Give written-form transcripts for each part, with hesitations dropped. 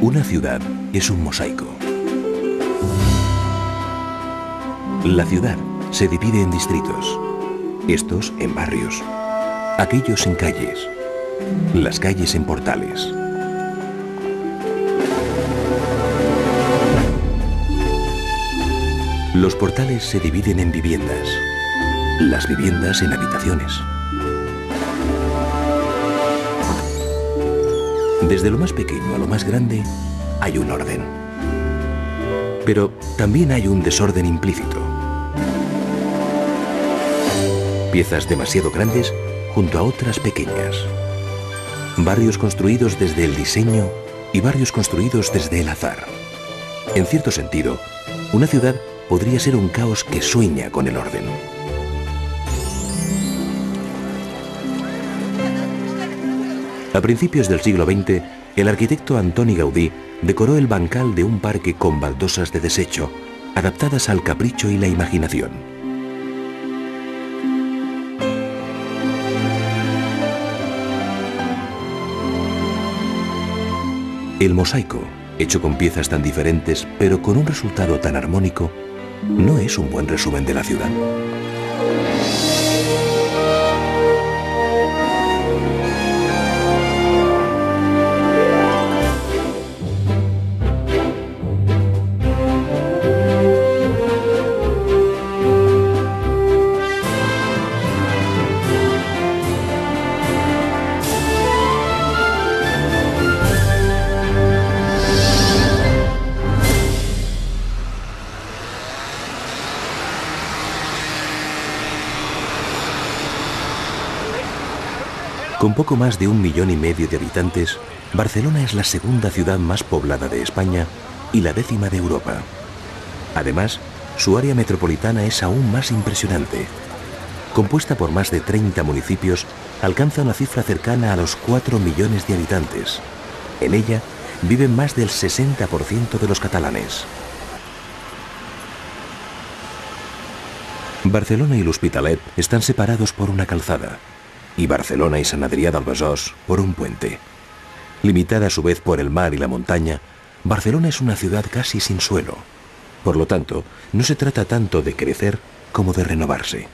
Una ciudad es un mosaico. La ciudad se divide en distritos, estos en barrios, aquellos en calles, las calles en portales. Los portales se dividen en viviendas, las viviendas en habitaciones. Desde lo más pequeño a lo más grande hay un orden. Pero también hay un desorden implícito. Piezas demasiado grandes junto a otras pequeñas. Barrios construidos desde el diseño y barrios construidos desde el azar. En cierto sentido, una ciudad podría ser un caos que sueña con el orden. A principios del siglo XX, el arquitecto Antoni Gaudí decoró el bancal de un parque con baldosas de desecho, adaptadas al capricho y la imaginación. El mosaico, hecho con piezas tan diferentes, pero con un resultado tan armónico, ¿no es un buen resumen de la ciudad? Con poco más de 1,5 millones de habitantes, Barcelona es la segunda ciudad más poblada de España y la 10ª de Europa. Además, su área metropolitana es aún más impresionante. Compuesta por más de 30 municipios, alcanza una cifra cercana a los 4 millones de habitantes. En ella viven más del 60% de los catalanes. Barcelona y l'Hospitalet están separados por una calzada, y Barcelona y Sant Adrià del Besòs por un puente. Limitada a su vez por el mar y la montaña, Barcelona es una ciudad casi sin suelo. Por lo tanto, no se trata tanto de crecer como de renovarse.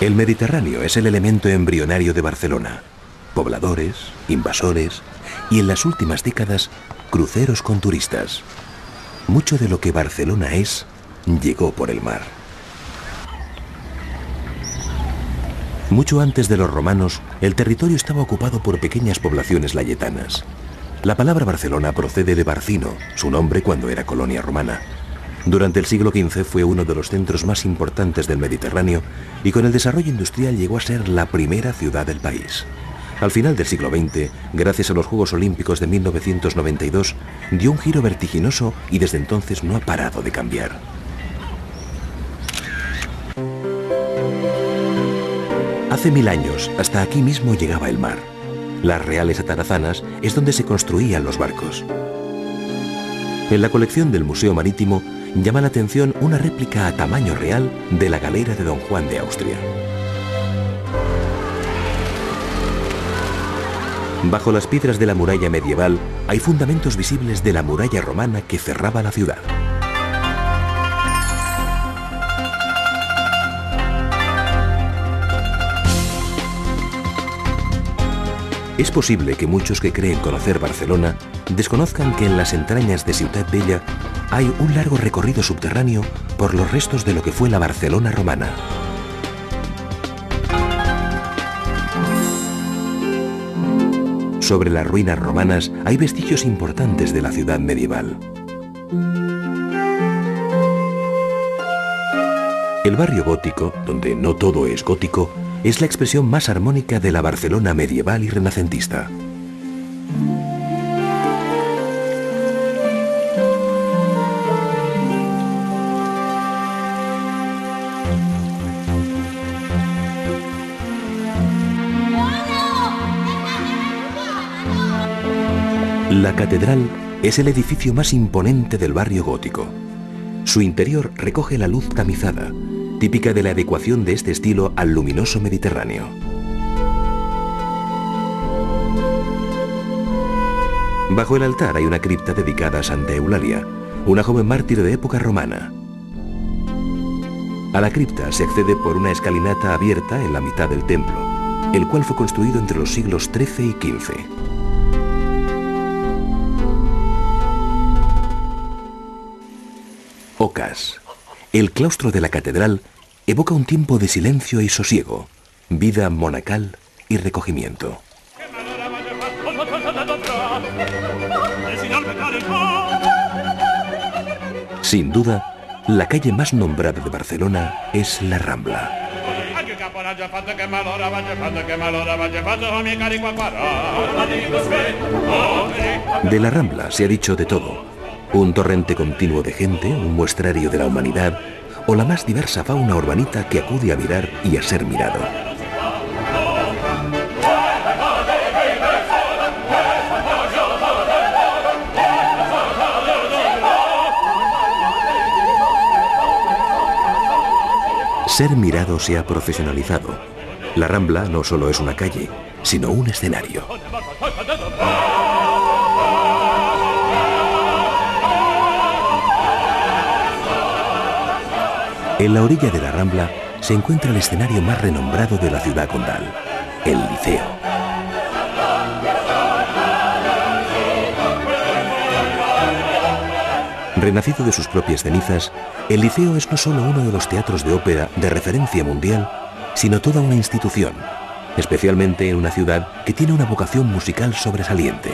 El Mediterráneo es el elemento embrionario de Barcelona. Pobladores, invasores y en las últimas décadas, cruceros con turistas. Mucho de lo que Barcelona es, llegó por el mar. Mucho antes de los romanos, el territorio estaba ocupado por pequeñas poblaciones layetanas. La palabra Barcelona procede de Barcino, su nombre cuando era colonia romana. Durante el siglo XV fue uno de los centros más importantes del Mediterráneo y con el desarrollo industrial llegó a ser la primera ciudad del país. Al final del siglo XX, gracias a los Juegos Olímpicos de 1992, dio un giro vertiginoso y desde entonces no ha parado de cambiar. Hace 1000 años, hasta aquí mismo llegaba el mar. Las reales atarazanas es donde se construían los barcos. En la colección del Museo Marítimo llama la atención una réplica a tamaño real de la galera de Don Juan de Austria. Bajo las piedras de la muralla medieval hay fundamentos visibles de la muralla romana que cerraba la ciudad. Es posible que muchos que creen conocer Barcelona desconozcan que en las entrañas de Ciutat Vella hay un largo recorrido subterráneo por los restos de lo que fue la Barcelona romana. Sobre las ruinas romanas hay vestigios importantes de la ciudad medieval. El barrio gótico, donde no todo es gótico, es la expresión más armónica de la Barcelona medieval y renacentista. La catedral es el edificio más imponente del barrio gótico. Su interior recoge la luz tamizada, típica de la adecuación de este estilo al luminoso Mediterráneo. Bajo el altar hay una cripta dedicada a Santa Eulalia, una joven mártir de época romana. A la cripta se accede por una escalinata abierta en la mitad del templo, el cual fue construido entre los siglos XIII y XV. Ocas. El claustro de la catedral evoca un tiempo de silencio y sosiego, vida monacal y recogimiento. Sin duda, la calle más nombrada de Barcelona es la Rambla. De la Rambla se ha dicho de todo: un torrente continuo de gente, un muestrario de la humanidad, o la más diversa fauna urbanita que acude a mirar y a ser mirado. Ser mirado se ha profesionalizado. La Rambla no solo es una calle, sino un escenario. En la orilla de la Rambla se encuentra el escenario más renombrado de la ciudad condal, el Liceo. Renacido de sus propias cenizas, el Liceo es no solo uno de los teatros de ópera de referencia mundial, sino toda una institución, especialmente en una ciudad que tiene una vocación musical sobresaliente.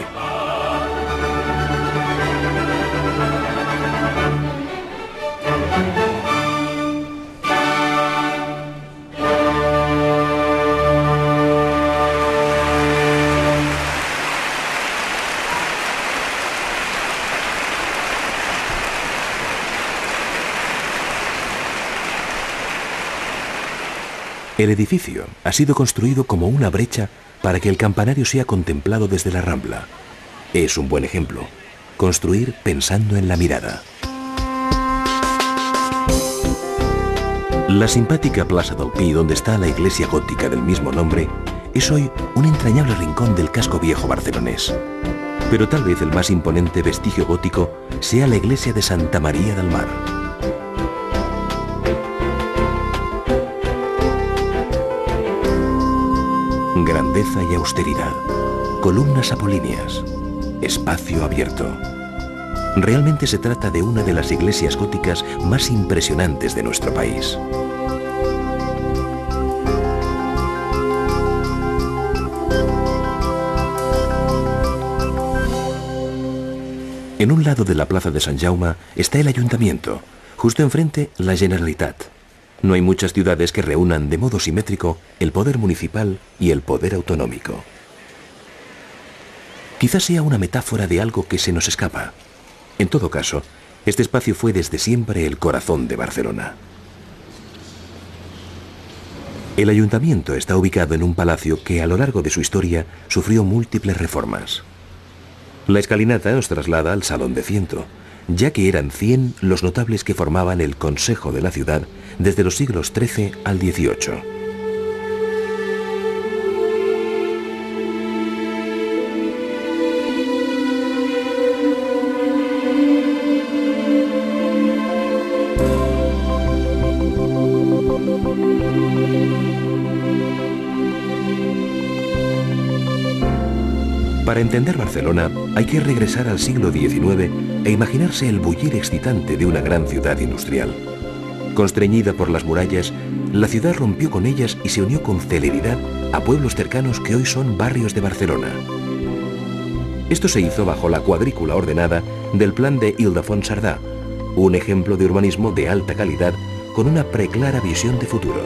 El edificio ha sido construido como una brecha para que el campanario sea contemplado desde la Rambla. Es un buen ejemplo. Construir pensando en la mirada. La simpática Plaça del Pi, donde está la iglesia gótica del mismo nombre, es hoy un entrañable rincón del casco viejo barcelonés. Pero tal vez el más imponente vestigio gótico sea la iglesia de Santa María del Mar. Grandeza y austeridad, columnas apolíneas, espacio abierto. Realmente se trata de una de las iglesias góticas más impresionantes de nuestro país. En un lado de la plaza de Sant Jaume está el ayuntamiento, justo enfrente la Generalitat. No hay muchas ciudades que reúnan de modo simétrico el poder municipal y el poder autonómico. Quizás sea una metáfora de algo que se nos escapa. En todo caso, este espacio fue desde siempre el corazón de Barcelona. El ayuntamiento está ubicado en un palacio que a lo largo de su historia sufrió múltiples reformas. La escalinata nos traslada al Salón de Ciento, ya que eran 100 los notables que formaban el Consejo de la ciudad desde los siglos XIII al XVIII. Para entender Barcelona hay que regresar al siglo XIX e imaginarse el bullir excitante de una gran ciudad industrial. Constreñida por las murallas, la ciudad rompió con ellas y se unió con celeridad a pueblos cercanos que hoy son barrios de Barcelona. Esto se hizo bajo la cuadrícula ordenada del plan de Ildefons Cerdà, un ejemplo de urbanismo de alta calidad con una preclara visión de futuro.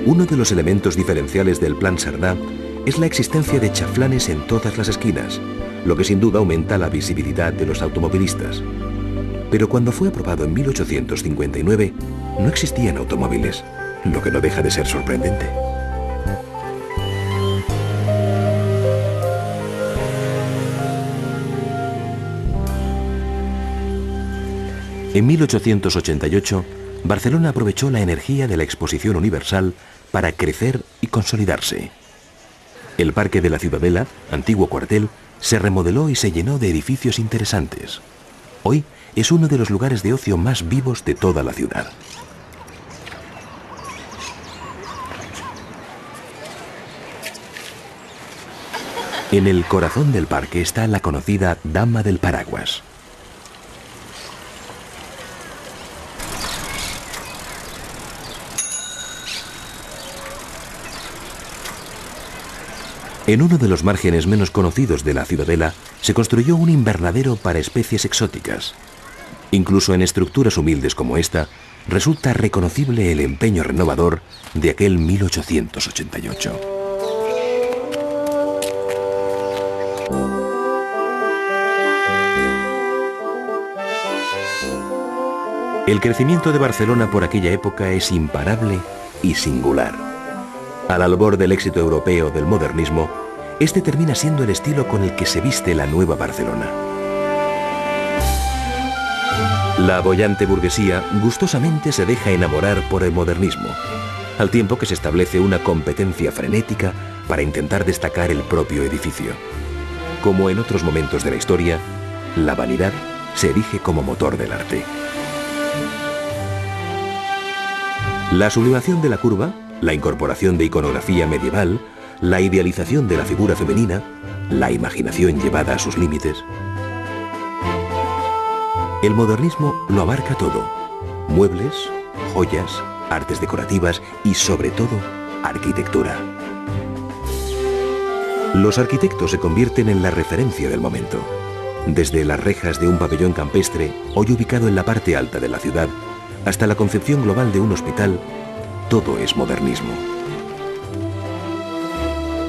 Uno de los elementos diferenciales del Plan Cerdà es la existencia de chaflanes en todas las esquinas, lo que sin duda aumenta la visibilidad de los automovilistas. Pero cuando fue aprobado en 1859, no existían automóviles, lo que no deja de ser sorprendente. En 1888, Barcelona aprovechó la energía de la Exposición Universal para crecer y y consolidarse. El Parque de la Ciudadela, antiguo cuartel, se remodeló y se llenó de edificios interesantes. Hoy es uno de los lugares de ocio más vivos de toda la ciudad. En el corazón del parque está la conocida Dama del Paraguas. En uno de los márgenes menos conocidos de la Ciudadela se construyó un invernadero para especies exóticas. Incluso en estructuras humildes como esta, resulta reconocible el empeño renovador de aquel 1888. El crecimiento de Barcelona por aquella época es imparable y singular. Al albor del éxito europeo del modernismo, este termina siendo el estilo con el que se viste la nueva Barcelona. La boyante burguesía gustosamente se deja enamorar por el modernismo, al tiempo que se establece una competencia frenética para intentar destacar el propio edificio. Como en otros momentos de la historia, la vanidad se erige como motor del arte. La sublimación de la curva, la incorporación de iconografía medieval, la idealización de la figura femenina, la imaginación llevada a sus límites. El modernismo lo abarca todo: muebles, joyas, artes decorativas y, sobre todo, arquitectura. Los arquitectos se convierten en la referencia del momento. Desde las rejas de un pabellón campestre, hoy ubicado en la parte alta de la ciudad, hasta la concepción global de un hospital, todo es modernismo.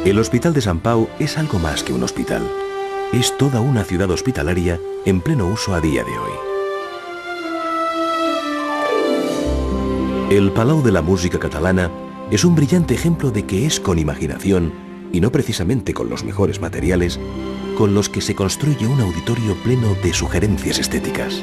El Hospital de Sant Pau es algo más que un hospital. Es toda una ciudad hospitalaria en pleno uso a día de hoy. El Palau de la Música Catalana es un brillante ejemplo de que es con imaginación, y no precisamente con los mejores materiales, con los que se construye un auditorio pleno de sugerencias estéticas.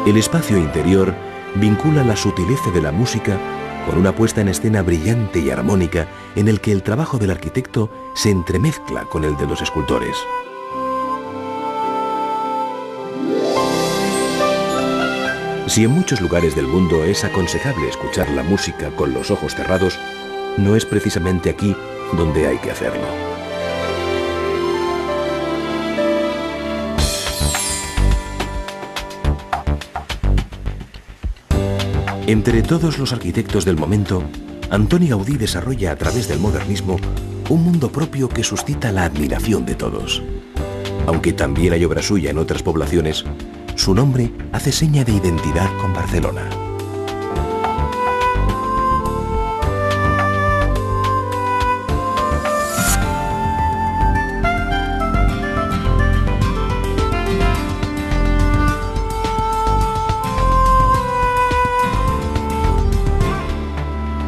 El espacio interior vincula la sutileza de la música con una puesta en escena brillante y armónica en el que el trabajo del arquitecto se entremezcla con el de los escultores. Si en muchos lugares del mundo es aconsejable escuchar la música con los ojos cerrados, no es precisamente aquí donde hay que hacerlo. Entre todos los arquitectos del momento, Antoni Gaudí desarrolla a través del modernismo un mundo propio que suscita la admiración de todos. Aunque también hay obra suya en otras poblaciones, su nombre hace seña de identidad con Barcelona.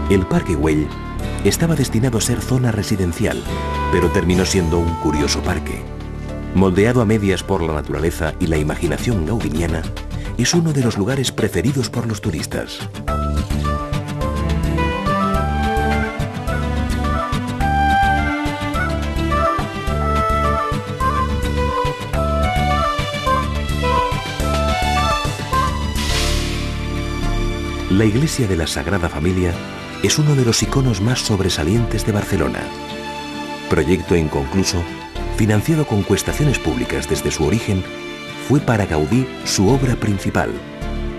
El Parque Güell estaba destinado a ser zona residencial, pero terminó siendo un curioso parque. Moldeado a medias por la naturaleza y la imaginación gaudiniana, es uno de los lugares preferidos por los turistas. La iglesia de la Sagrada Familia es uno de los iconos más sobresalientes de Barcelona. Proyecto inconcluso, financiado con cuestaciones públicas desde su origen, fue para Gaudí su obra principal,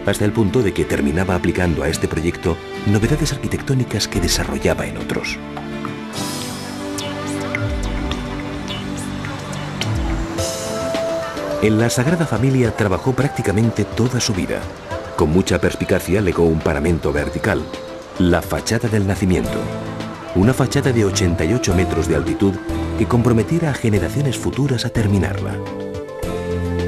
hasta el punto de que terminaba aplicando a este proyecto novedades arquitectónicas que desarrollaba en otros. En la Sagrada Familia trabajó prácticamente toda su vida. Con mucha perspicacia legó un paramento vertical, la fachada del Nacimiento, una fachada de 88 metros de altitud que comprometiera a generaciones futuras a terminarla.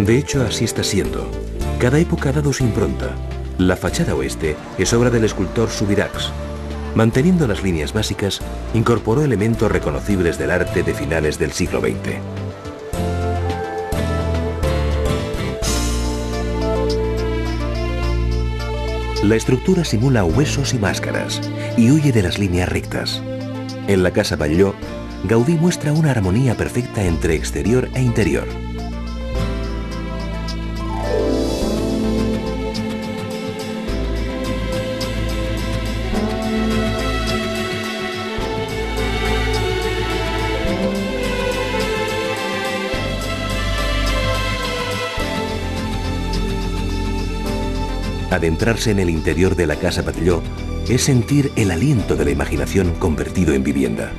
De hecho, así está siendo. Cada época ha dado su impronta. La fachada oeste es obra del escultor Subirachs. Manteniendo las líneas básicas, incorporó elementos reconocibles del arte de finales del siglo XX. La estructura simula huesos y máscaras y huye de las líneas rectas. En la Casa Batlló, Gaudí muestra una armonía perfecta entre exterior e interior. Adentrarse en el interior de la Casa Batlló es sentir el aliento de la imaginación convertido en vivienda.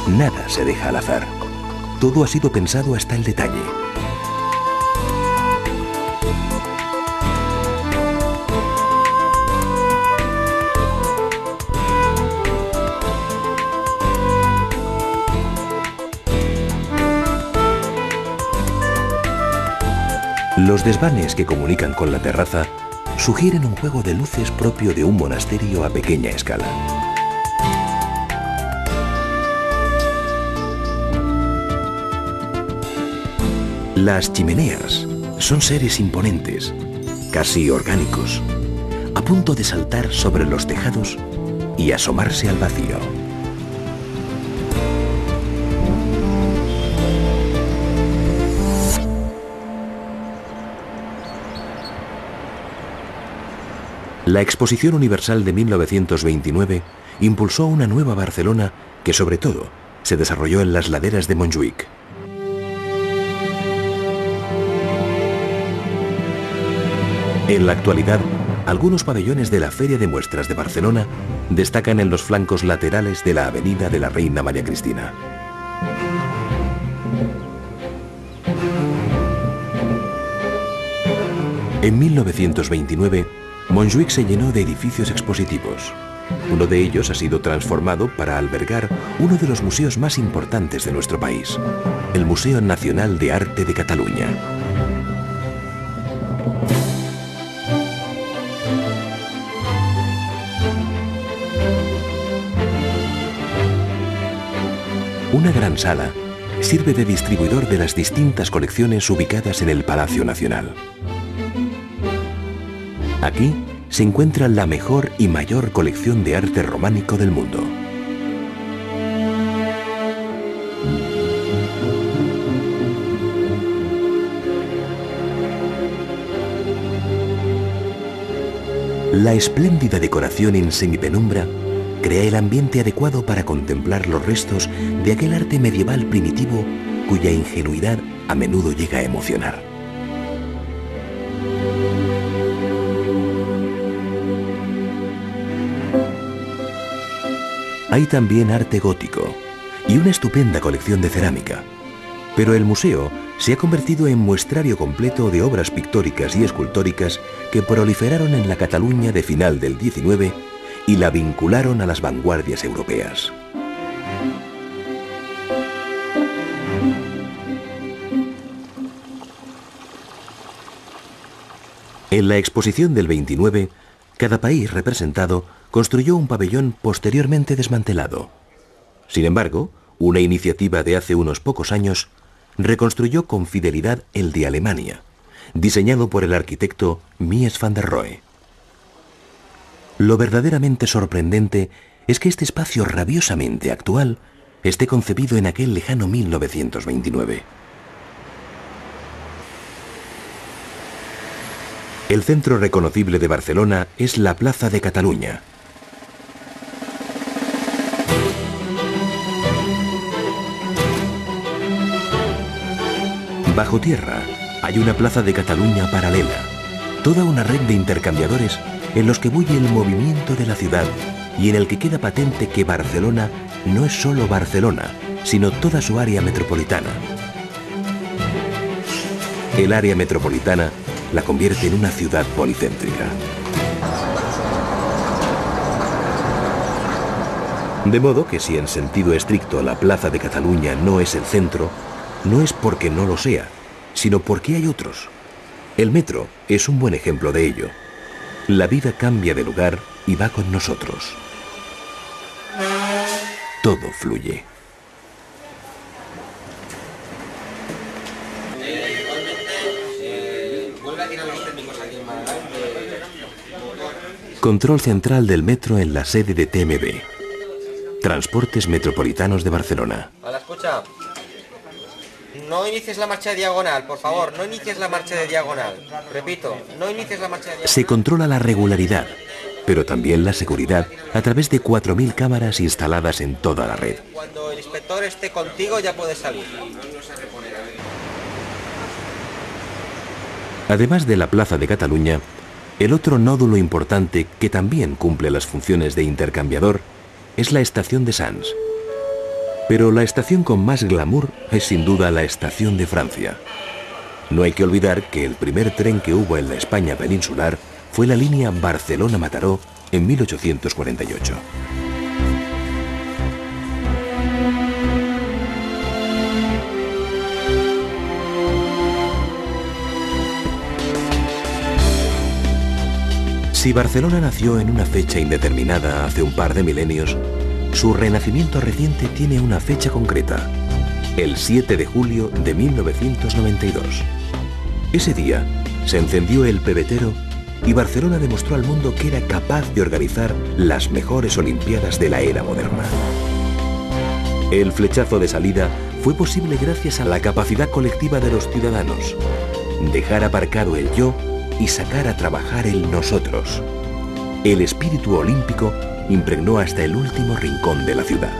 Nada se deja al azar. Todo ha sido pensado hasta el detalle. Los desvanes que comunican con la terraza sugieren un juego de luces propio de un monasterio a pequeña escala. Las chimeneas son seres imponentes, casi orgánicos, a punto de saltar sobre los tejados y asomarse al vacío. La Exposición Universal de 1929 impulsó una nueva Barcelona que, sobre todo, se desarrolló en las laderas de Montjuïc. En la actualidad, algunos pabellones de la Feria de Muestras de Barcelona destacan en los flancos laterales de la Avenida de la Reina María Cristina. En 1929, Montjuïc se llenó de edificios expositivos. Uno de ellos ha sido transformado para albergar uno de los museos más importantes de nuestro país, el Museo Nacional de Arte de Cataluña. Una gran sala sirve de distribuidor de las distintas colecciones ubicadas en el Palacio Nacional. Aquí se encuentra la mejor y mayor colección de arte románico del mundo. La espléndida decoración en semipenumbra crea el ambiente adecuado para contemplar los restos de aquel arte medieval primitivo cuya ingenuidad a menudo llega a emocionar. Hay también arte gótico y una estupenda colección de cerámica, pero el museo se ha convertido en muestrario completo de obras pictóricas y escultóricas que proliferaron en la Cataluña de final del XIX y la vincularon a las vanguardias europeas. En la exposición del 29, cada país representado construyó un pabellón posteriormente desmantelado. Sin embargo, una iniciativa de hace unos pocos años reconstruyó con fidelidad el de Alemania, diseñado por el arquitecto Mies van der Rohe. Lo verdaderamente sorprendente es que este espacio rabiosamente actual esté concebido en aquel lejano 1929. El centro reconocible de Barcelona es la Plaza de Cataluña. Bajo tierra hay una Plaza de Cataluña paralela, toda una red de intercambiadores en los que bulle el movimiento de la ciudad y en el que queda patente que Barcelona no es solo Barcelona, sino toda su área metropolitana. El área metropolitana la convierte en una ciudad policéntrica. De modo que si en sentido estricto la Plaza de Cataluña no es el centro, no es porque no lo sea, sino porque hay otros. El metro es un buen ejemplo de ello. La vida cambia de lugar y va con nosotros. Todo fluye. Vuelve a tirar los técnicos aquí en Málaga. Control central del metro en la sede de TMB. Transportes Metropolitanos de Barcelona. Hola, escucha. No inicies la marcha de diagonal, por favor, no inicies la marcha de diagonal. Repito, no inicies la marcha de diagonal. Se controla la regularidad, pero también la seguridad a través de 4.000 cámaras instaladas en toda la red. Cuando el inspector esté contigo ya puedes salir. Además de la Plaza de Cataluña, el otro nódulo importante que también cumple las funciones de intercambiador es la estación de Sants. Pero la estación con más glamour es sin duda la estación de Francia. No hay que olvidar que el primer tren que hubo en la España peninsular fue la línea Barcelona-Mataró en 1848. Si Barcelona nació en una fecha indeterminada hace un par de milenios, su renacimiento reciente tiene una fecha concreta, el 7 de julio de 1992. Ese día se encendió el pebetero y Barcelona demostró al mundo que era capaz de organizar las mejores Olimpiadas de la era moderna. El flechazo de salida fue posible gracias a la capacidad colectiva de los ciudadanos, dejar aparcado el yo y sacar a trabajar el nosotros. El espíritu olímpico impregnó hasta el último rincón de la ciudad.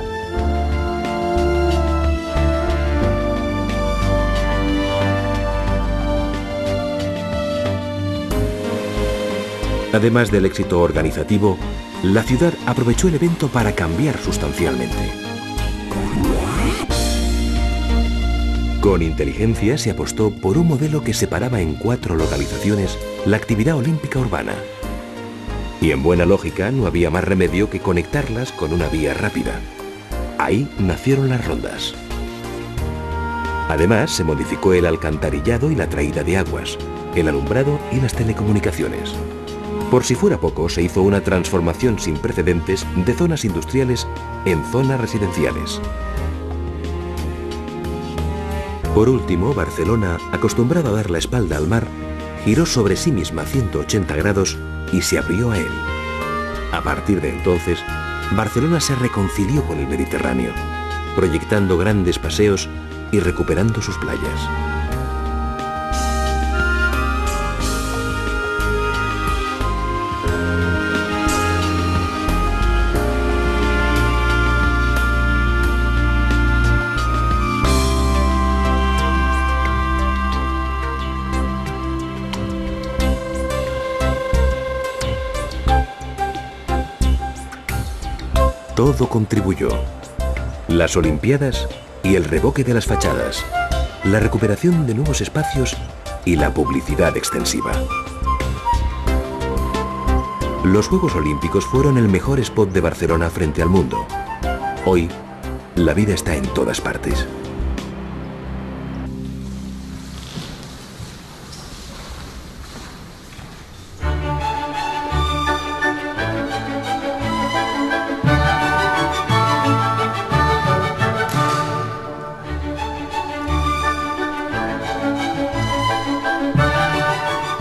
Además del éxito organizativo, la ciudad aprovechó el evento para cambiar sustancialmente. Con inteligencia se apostó por un modelo que separaba en 4 localizaciones la actividad olímpica urbana. Y en buena lógica no había más remedio que conectarlas con una vía rápida. Ahí nacieron las rondas. Además, se modificó el alcantarillado y la traída de aguas, el alumbrado y las telecomunicaciones. Por si fuera poco, se hizo una transformación sin precedentes de zonas industriales en zonas residenciales. Por último, Barcelona, acostumbrada a dar la espalda al mar, giró sobre sí misma 180 grados y se abrió a él. A partir de entonces, Barcelona se reconcilió con el Mediterráneo, proyectando grandes paseos y recuperando sus playas. Todo contribuyó. Las Olimpiadas y el revoque de las fachadas, la recuperación de nuevos espacios y la publicidad extensiva. Los Juegos Olímpicos fueron el mejor spot de Barcelona frente al mundo. Hoy, la vida está en todas partes.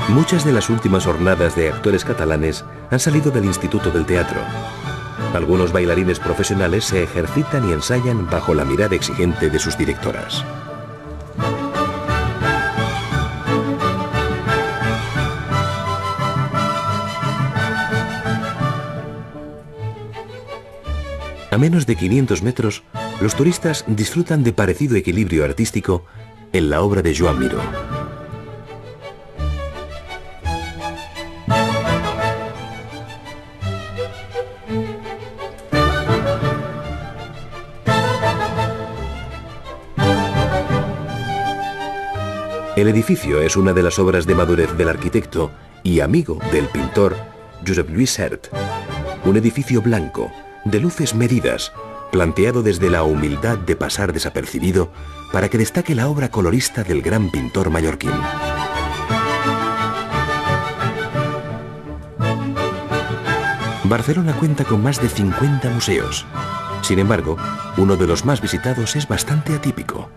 Muchas de las últimas jornadas de actores catalanes han salido del Instituto del Teatro. Algunos bailarines profesionales se ejercitan y ensayan bajo la mirada exigente de sus directoras. A menos de 500 metros, los turistas disfrutan de parecido equilibrio artístico en la obra de Joan Miró. El edificio es una de las obras de madurez del arquitecto y amigo del pintor Josep Lluís Sert. Un edificio blanco, de luces medidas, planteado desde la humildad de pasar desapercibido para que destaque la obra colorista del gran pintor mallorquín. Barcelona cuenta con más de 50 museos. Sin embargo, uno de los más visitados es bastante atípico.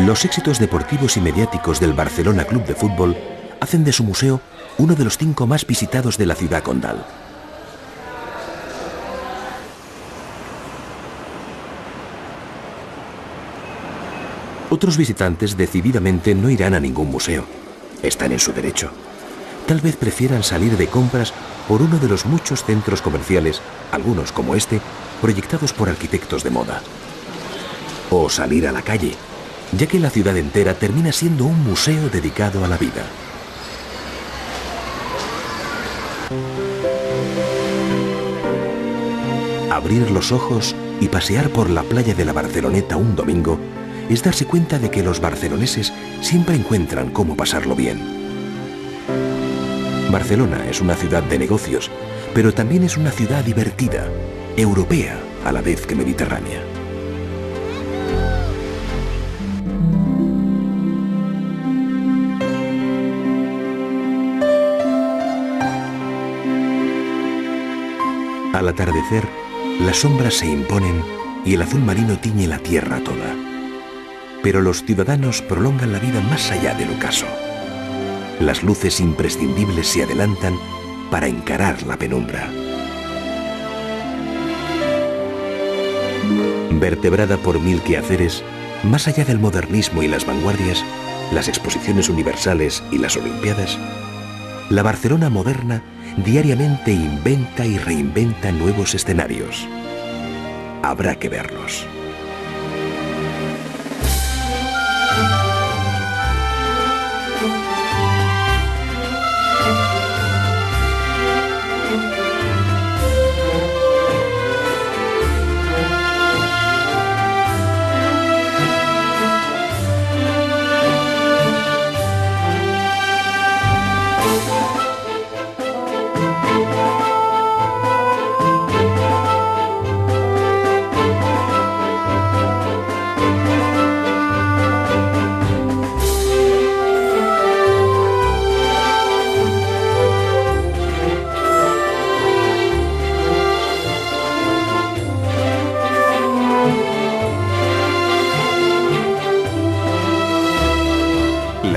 Los éxitos deportivos y mediáticos del Barcelona Club de Fútbol hacen de su museo uno de los 5 más visitados de la ciudad condal. Otros visitantes decididamente no irán a ningún museo. Están en su derecho. Tal vez prefieran salir de compras por uno de los muchos centros comerciales, algunos como este, proyectados por arquitectos de moda. O salir a la calle, ya que la ciudad entera termina siendo un museo dedicado a la vida. Abrir los ojos y pasear por la playa de la Barceloneta un domingo es darse cuenta de que los barceloneses siempre encuentran cómo pasarlo bien. Barcelona es una ciudad de negocios, pero también es una ciudad divertida, europea a la vez que mediterránea. Al atardecer, las sombras se imponen y el azul marino tiñe la tierra toda. Pero los ciudadanos prolongan la vida más allá del ocaso. Las luces imprescindibles se adelantan para encarar la penumbra. Vertebrada por 1000 quehaceres, más allá del modernismo y las vanguardias, las exposiciones universales y las olimpiadas, la Barcelona moderna diariamente inventa y reinventa nuevos escenarios. Habrá que verlos.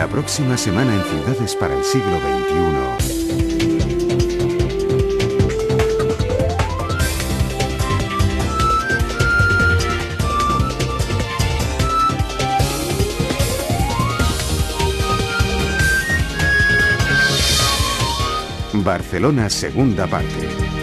La próxima semana en Ciudades para el siglo XXI. Barcelona, segunda parte.